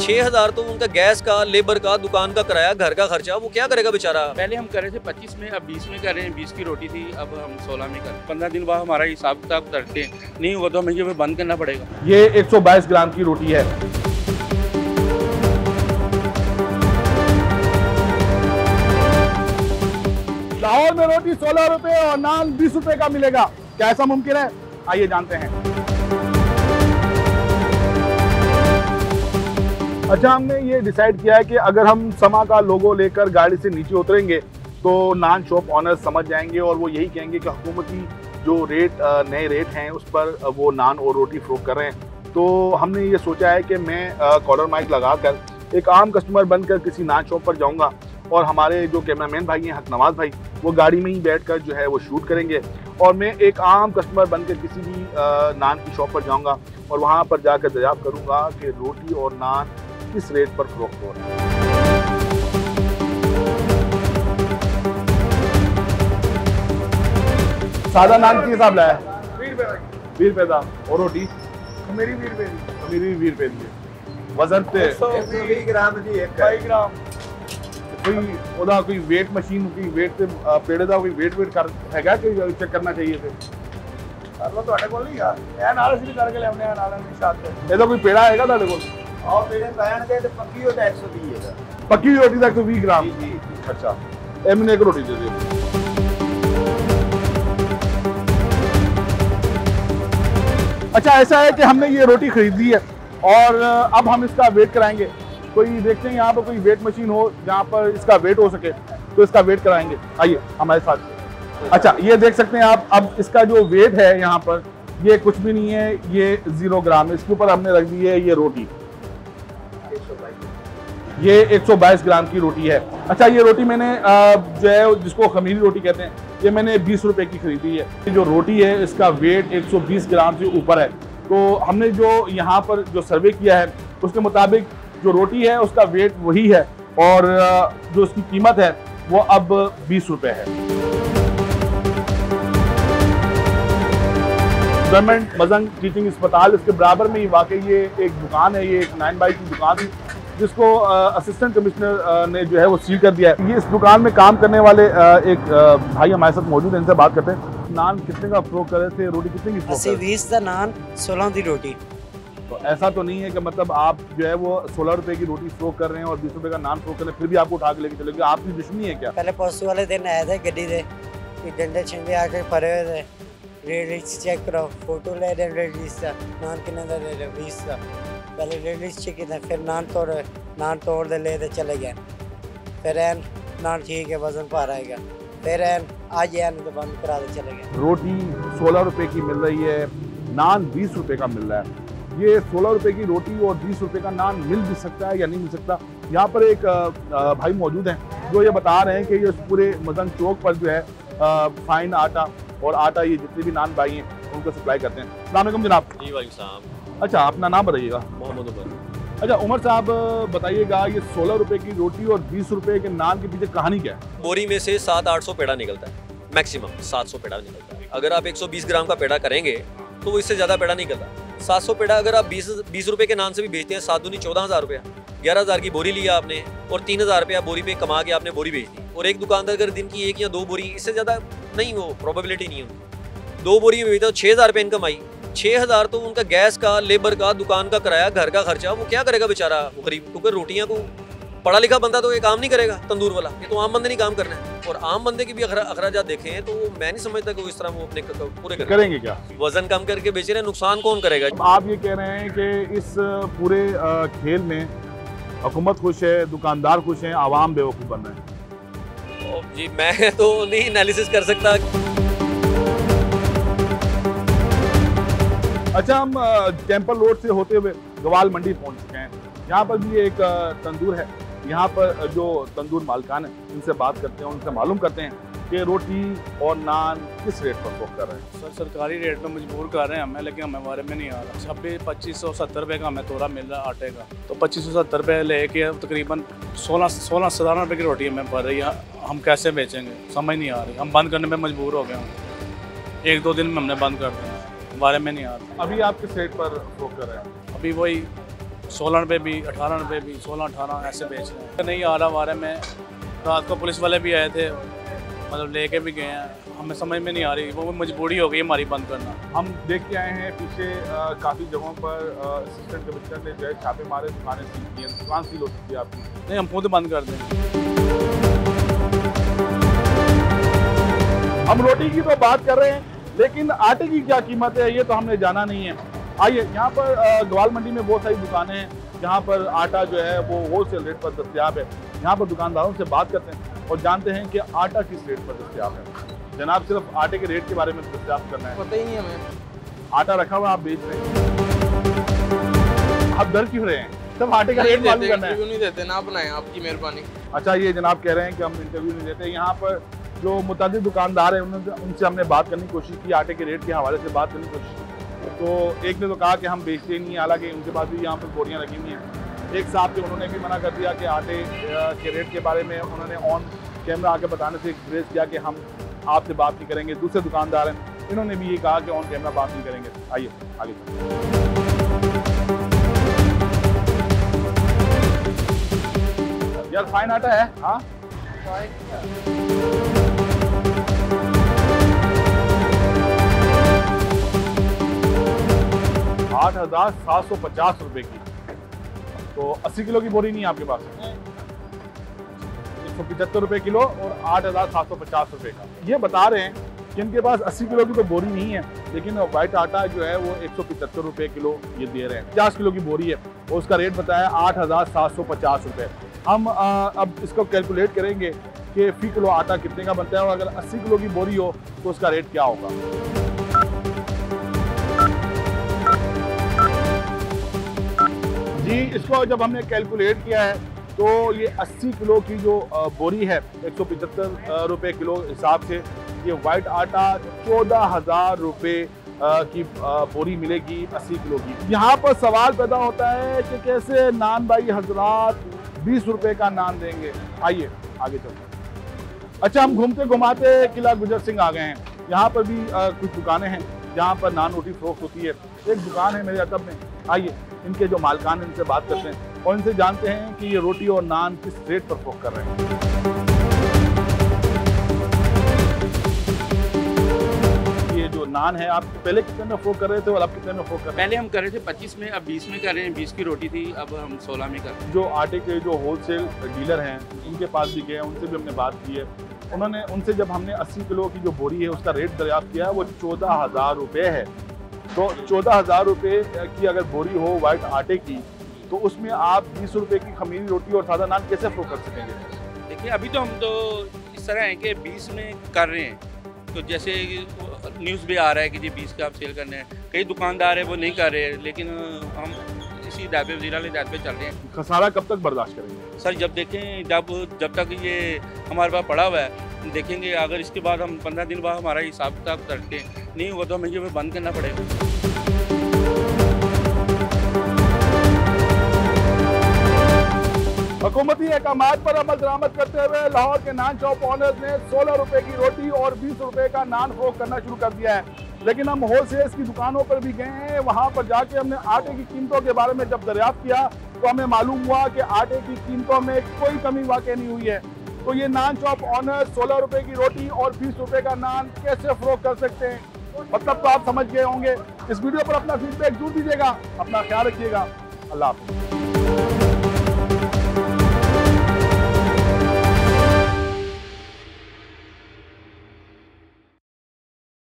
$6,000 तो उनका गैस का, लेबर का, दुकान का किराया, घर का खर्चा, वो क्या करेगा बेचारा। पहले हम कर रहे थे 25 में, अब 20 में कर रहे हैं। 20 की रोटी थी, अब हम 16 में कर रहे हैं। 15 दिन बाद हमारा हिसाब किताब करते हैं, नहीं हुआ तो हमें ये बंद करना पड़ेगा। ये 122 ग्राम की रोटी है। लाहौर में रोटी 16 रुपए और नान 20 रुपए का मिलेगा। क्या ऐसा मुमकिन है? आइए जानते हैं। अच्छा, हमने ये डिसाइड किया है कि अगर हम समा का लोगो लेकर गाड़ी से नीचे उतरेंगे तो नान शॉप ऑनर्स समझ जाएंगे और वो यही कहेंगे कि हुकूमती जो रेट नए रेट हैं उस पर वो नान और रोटी फरोख्त कर रहे हैं। तो हमने ये सोचा है कि मैं कॉलर माइक लगाकर एक आम कस्टमर बनकर किसी नान शॉप पर जाऊंगा और हमारे जो कैमरामैन भाई हैं हकनवाज भाई, वो गाड़ी में ही बैठकर जो है वो शूट करेंगे और मैं एक आम कस्टमर बनकर किसी भी नान की शॉप पर जाऊंगा और वहाँ पर जाकर दरियाफ्त करूँगा कि रोटी और नान किस रेट पर फरोख्त हो रहा है। सादा नान की हिसाब लाया 20 रुपए था और रोटी मेरी 20 रुपए मेरी 20 रुपए दी। वजन पे 120 ग्राम जी, 1 ग्राम कोई ओदा कोई वेट मशीन कोई वेट से पेड़े ਦਾ ਕੋਈ वेट ਕਰ ਹੈਗਾ ਕਿ ਚੈੱਕ ਕਰਨਾ चाहिए ਤੇ ਕਰ ਲੋ ਤੁਹਾਡੇ ਕੋਲ ਨਹੀਂ ਯਾਰ, ਇਹ ਨਾਲ ਅਸੀਂ ਕਰਕੇ ਲਿਆਉਂਦੇ ਆ ਨਾਲ ਨਹੀਂ ਸਾਥ ਇਹਦਾ ਕੋਈ ਪੇੜਾ ਹੈਗਾ ਤੁਹਾਡੇ ਕੋਲ? ਆਹ ਪੇੜੇ ਪੈਣਗੇ ਤੇ ਪੱਕੀ ਉਹ 120 ਹੈਗਾ। पक्की रोटी तक तो 20 ग्राम। जी। अच्छा, मैंने एक रोटी दे दी। अच्छा, ऐसा है कि हमने ये रोटी खरीद ली है और अब हम इसका वेट कराएंगे। कोई देखते हैं यहाँ पर कोई वेट मशीन हो जहाँ पर इसका वेट हो सके तो इसका वेट कराएंगे। आइए हमारे साथ। अच्छा, ये देख सकते हैं आप, अब इसका जो वेट है यहाँ पर ये कुछ भी नहीं है, ये 0 ग्राम। इसके ऊपर हमने रख दी है ये रोटी, ये 122 ग्राम की रोटी है। अच्छा, ये रोटी मैंने जो है जिसको खमीरी रोटी कहते हैं, ये मैंने 20 रुपए की खरीदी है। ये जो रोटी है इसका वेट 120 ग्राम से ऊपर है। तो हमने जो यहाँ पर जो सर्वे किया है उसके मुताबिक जो रोटी है उसका वेट वही है और जो उसकी कीमत है वो अब 20 रुपए है। गवर्नमेंट मजंग टीचिंग अस्पताल, इसके बराबर में ही वाकई ये एक दुकान है। ये एक 9 बाई की दुकान थी जिसको असिस्टेंट कमिश्नर ने जो है वो सील कर दिया है। ये इस दुकान में काम करने वाले एक भाई हमारे साथ मौजूद हैं, इनसे बात करते हैं। नान कितने का फरोख्त कर रहे थे, रोटी कितने की? 80-20 का नान, 16 की रोटी। तो ऐसा तो नहीं है कि मतलब आप जो है वो 16 रुपए की रोटी फरोख्त कर रहे हैं और 20 रुपए का नान फरोख्त कर रहे हैं, फिर भी आपको उठा के लेके चलेंगे? आपकी दुश्मनी है क्या? पहले परसों वाले दिन आए थे गड्डी से, डंडे छिंदे आके पड़े हुए थे। रेट लिस्ट चेक करो, फोटो ले रहे रेट लिस्ट का, नान कितने का दे रहे 20 का। पहले रेट लिस्ट चेक किया, फिर नान तोड़ दे ले चले गए। फिर एन नान ठीक है, वजन पा रहेगा, फिर एन आज एन तो बंद करा दे चले गए। रोटी 16 रुपए की मिल रही है, नान 20 रुपए का मिल रहा है। ये 16 रुपए की रोटी और 20 रुपए का नान मिल भी सकता है या नहीं मिल सकता? यहाँ पर एक भाई मौजूद हैं जो ये बता रहे हैं कि ये पूरे मदन चौक पर जो है फाइन आटा और आटा ये जितने भी नान भाई हैं उनको सप्लाई करते हैं। अस्सलाम वालेकुम जनाब। जी वालेकुम सलाम। अच्छा, अपना नाम बताइएगा। मोहम्मद उमर। अच्छा, उमर साहब बताइएगा, ये 16 रुपए की रोटी और 20 रुपए के नान के पीछे कहानी क्या है? बोरी में से 700-800 पेड़ा निकलता है, मैक्सिमम 700 पेड़ा निकलता है। अगर आप 120 ग्राम का पेड़ा करेंगे तो वो इससे ज़्यादा पेड़ा निकलता। 700 पेड़ा अगर आप 20 रुपए के नान से भी बेचते हैं, 7 दूनी 14,000 रुपया, 11,000 की बोरी लिया आपने और 3,000 रुपया बोरी पे कमा के आपने बोरी बेच दी। और एक दुकानदार अगर दिन की 1 या 2 बोरी, इससे ज़्यादा नहीं, वो प्रोबेबिलिटी नहीं है, 2 बोरी में बेचता, 6,000 रुपये इनकम आई। 6,000 तो उनका गैस का, लेबर का, दुकान का किराया, घर का खर्चा, वो क्या करेगा बेचारा वो गरीब? क्योंकि रोटियाँ को पढ़ा लिखा बंदा तो ये काम नहीं करेगा, तंदूर वाला, ये तो आम बंदे नहीं काम करना है। और आम बंदे की भी अखराजात देखें तो मैं नहीं समझता कि वो इस तरह वो अपने पूरे करेंगे क्या? वजन कम करके बेच रहे हैं, नुकसान कौन करेगा? आप ये कह रहे हैं कि इस पूरे खेल में हुकूमत खुश है, दुकानदार खुश हैं, आवाम बेवकूफ़ बन रहे हैं? जी मैं तो नहीं एनालिसिस कर सकता। अच्छा, हम टेम्पल रोड से होते हुए गवाल मंडी पहुंच चुके हैं। यहाँ पर भी एक तंदूर है। यहाँ पर जो तंदूर मालकान है उनसे बात करते हैं, उनसे मालूम करते हैं कि रोटी और नान किस रेट पर फरोख्त कर रहे हैं। सर सरकारी रेट में मजबूर कर रहे हैं हमें, लेकिन हमें हमारे में नहीं आ रहा। 2570 रुपये का हमें तोरा मिल रहा है आटे का, तो 2570 रुपये लेके तकरीबन 16-17 रुपये की रोटी हमें पड़ रही है। हम कैसे बेचेंगे, समझ नहीं आ रही। हम बंद करने में मजबूर हो गए हैं, 1-2 दिन में हमने बंद कर दिया, हमारे में नहीं आ रहा। अभी आप किस रेट पर फरोख्त कर रहे हैं। अभी वही 16 रुपये भी, 18 रुपये भी, 16-18 ऐसे बेच रहे हैं। नहीं आ रहा हमारे में। रात को पुलिस वाले भी आए थे, मतलब लेके भी गए हैं, हमें समझ में नहीं आ रही। वो मजबूरी हो गई हमारी बंद करना। हम देख के आए हैं पीछे काफ़ी जगहों पर असिस्टेंट कमिश्नर ने जो है छापे मारे, दुकानें सील की हैं। दुकान सील हो सकती है आपकी। नहीं, हम खुद बंद कर देंगे। हम रोटी की तो बात कर रहे हैं, लेकिन आटे की क्या कीमत है ये तो हमने जाना नहीं है। आइए, यहाँ पर ग्वाल मंडी में बहुत सारी दुकानें हैं जहाँ पर आटा जो है वो होलसेल रेट पर दस्तयाब है। यहाँ पर दुकानदारों से बात करते हैं और जानते हैं कि आटा किस रेट पर दस्तयाब है। जनाब, सिर्फ आटे के रेट के बारे में दस्तयाब करना है, पता ही नहीं हमें। आटा रखा हुआ आप बेच रहे हैं, आप डर क्यों रहे हैं? सब आटे का रेट मालूम करना है। नहीं देते ना, बनाए आपकी मेहरबानी। अच्छा, ये जनाब कह रहे हैं कि हम इंटरव्यू नहीं देते। यहाँ पर जो मुतादिद दुकानदार हैं उनसे हमने बात करने की कोशिश की, आटे के रेट के हवाले से बात करने की कोशिश की, तो एक ने तो कहा कि हम बेचते नहीं, हालांकि उनके पास भी यहाँ पर बोरियाँ लगी हुई हैं। एक साहब थे, उन्होंने भी मना कर दिया कि आटे के रेट के बारे में उन्होंने ऑन कैमरा आके बताने से ग्रेज किया कि हम आपसे बात नहीं करेंगे। दूसरे दुकानदार हैं, इन्होंने भी ये कहा कि ऑन कैमरा बात नहीं करेंगे। आइए आगे यार, फाइन आटा है। हाँ, 8,750 रुपए की, तो 80 किलो की बोरी नहीं है आपके पास। 175 रुपए किलो और 8,750 रुपए का। ये बता रहे हैं कि इनके पास 80 किलो की तो बोरी नहीं है, लेकिन वाइट आटा जो है वो 175 रुपए किलो ये दे रहे हैं। 50 किलो की बोरी है और उसका रेट बताया 8,750 रुपए। हम अब इसको कैलकुलेट करेंगे कि फी किलो आटा कितने का बनता है, और अगर 80 किलो की बोरी हो तो उसका रेट क्या होगा। जी, इसको जब हमने कैलकुलेट किया है तो ये 80 किलो की जो बोरी है 175 रुपये किलो हिसाब से ये वाइट आटा 14,000 रुपये की बोरी मिलेगी 80 किलो की। यहाँ पर सवाल पैदा होता है कि कैसे नान भाई हजरात 20 रुपये का नान देंगे। आइए आगे चलते हैं। अच्छा, हम घूमते घुमाते किला गुजर सिंह आ गए हैं। यहाँ पर भी कुछ दुकानें हैं जहाँ पर नान रोटी फरोख्त होती है। एक दुकान है मेरे अदब में, आइए इनके जो मालकान हैं इनसे बात करते हैं और इनसे जानते हैं कि ये रोटी और नान किस रेट पर फरोख्त कर रहे हैं। ये जो नान है आप पहले कितने में फरोख्त कर रहे थे और अब कितने में फरोख्त कर रहे हैं? पहले हम कर रहे थे 25 में, अब 20 में कर रहे हैं। 20 की रोटी थी, अब हम 16 में कर रहे हैं। जो आटे के जो होलसेल डीलर हैं उनके पास भी गए, उनसे भी हमने बात की है। उनसे जब हमने 80 किलो की जो बोरी है उसका रेट दरियाफ्त किया है वो 14,000 रुपये है। तो 14,000 रुपये की अगर बोरी हो वाइट आटे की तो उसमें आप 20 रुपये की खमीरी रोटी और सादा नान कैसे फरोख्त कर सकेंगे? देखिए, अभी तो हम तो इस तरह है कि 20 में कर रहे हैं, तो जैसे न्यूज़ भी आ रहा है कि जी 20 का आप सेल करने हैं। कई दुकानदार है वो नहीं कर रहे, लेकिन हम इसी दायरे ज़ीरा ले दायरे पे चल रहे हैं। खसारा कब तक बर्दाश्त करेंगे? सर, जब देखें जब तक ये हमारे पास पड़ा हुआ है देखेंगे। अगर इसके बाद हम 15 दिन बाद हमारा हिसाब किताब करते हैं, नहीं हुआ तो हमें ये बंद करना पड़ेगा। हुकूमती अहकामात पर अमल दरामद करते हुए लाहौर के नान शॉप ऑनर्स ने 16 रुपए की रोटी और 20 रुपए का नान फरोख्त करना शुरू कर दिया है। लेकिन हम होलसेल्स की दुकानों पर भी गए हैं, वहां पर जाके हमने आटे की कीमतों के बारे में जब दरियाफ्त किया तो हमें मालूम हुआ कि आटे की कीमतों में कोई कमी वाकई नहीं हुई है। तो ये नान शॉप ऑनर्स 16 रुपए की रोटी और 20 रुपए का नान कैसे फरोख्त कर सकते हैं, मतलब तो आप समझ गए होंगे। इस वीडियो पर अपना फीडबैक जरूर दीजिएगा। अपना ख्याल रखिएगा। अल्लाह हाफ़िज़।